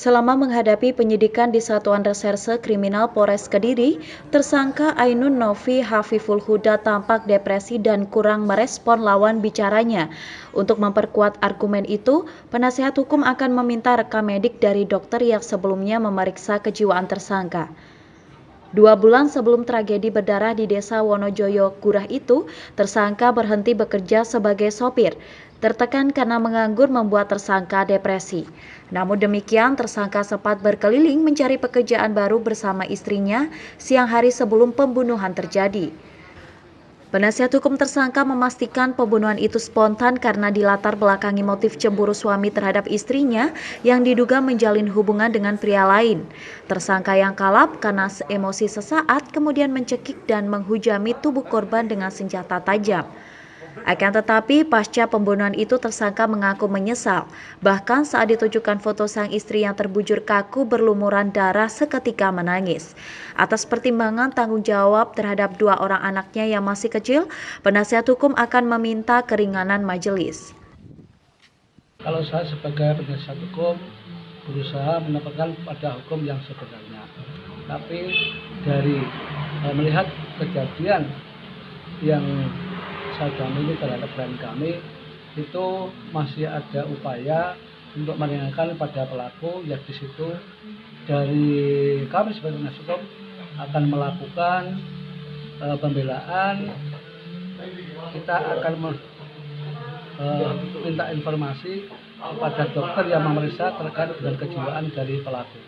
Selama menghadapi penyidikan di Satuan Reserse Kriminal Polres Kediri, tersangka Ainun Novi Hafiful Huda tampak depresi dan kurang merespon lawan bicaranya. Untuk memperkuat argumen itu, penasihat hukum akan meminta rekam medik dari dokter yang sebelumnya memeriksa kejiwaan tersangka. 2 bulan sebelum tragedi berdarah di Desa Wonojoyo Gurah itu, tersangka berhenti bekerja sebagai sopir. Tertekan karena menganggur membuat tersangka depresi. Namun demikian, tersangka sempat berkeliling mencari pekerjaan baru bersama istrinya siang hari sebelum pembunuhan terjadi. Penasihat hukum tersangka memastikan pembunuhan itu spontan karena dilatar belakangi motif cemburu suami terhadap istrinya yang diduga menjalin hubungan dengan pria lain. Tersangka yang kalap karena emosi sesaat kemudian mencekik dan menghujami tubuh korban dengan senjata tajam. Akan tetapi, pasca pembunuhan itu tersangka mengaku menyesal. Bahkan saat ditunjukkan foto sang istri yang terbujur kaku berlumuran darah seketika menangis. Atas pertimbangan tanggung jawab terhadap 2 orang anaknya yang masih kecil, penasihat hukum akan meminta keringanan majelis. Kalau saya sebagai penasihat hukum berusaha mendapatkan pada hukum yang sebenarnya. Tapi dari melihat kejadian yang saya damini terhadap klien kami, itu masih ada upaya untuk meringankan pada pelaku, ya di situ dari kami sebagai penasihat hukum akan melakukan pembelaan. Kita akan minta informasi kepada dokter yang memeriksa terkait dengan kejiwaan dari pelaku.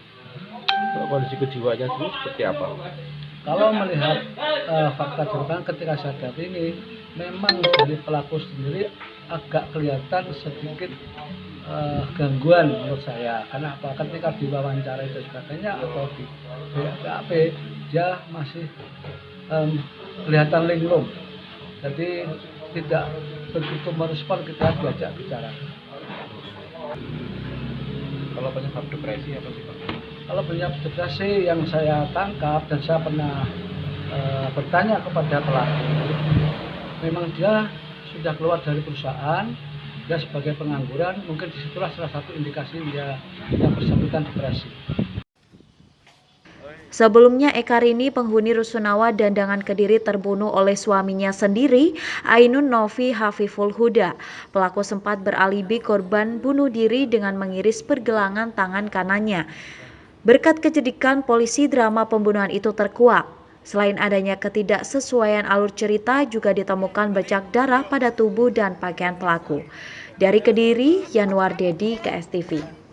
Kondisi kejiwaannya itu seperti apa? Kalau melihat fakta di lapangan ketika sadar ini, memang dari pelaku sendiri agak kelihatan sedikit gangguan menurut saya. Karena apa? Ketika diwawancara dan sebagainya atau di BAP, dia masih kelihatan linglung. Jadi tidak begitu merespon kita diajak bicara. Kalau penyebab depresi apa sih Pak? Kalau penyebab depresi yang saya tangkap dan saya pernah bertanya kepada pelaku, memang dia sudah keluar dari perusahaan, dia sebagai pengangguran, mungkin disitulah salah satu indikasi dia yang bersangkutan depresi. Sebelumnya, Eka Rini, penghuni Rusunawa Dandangan Kediri, terbunuh oleh suaminya sendiri, Ainun Novi Hafiful Huda. Pelaku sempat beralibi korban bunuh diri dengan mengiris pergelangan tangan kanannya. Berkat kecerdikan polisi, drama pembunuhan itu terkuak. Selain adanya ketidaksesuaian alur cerita, juga ditemukan bercak darah pada tubuh dan pakaian pelaku. Dari Kediri, Yanuar Dedi, KSTV.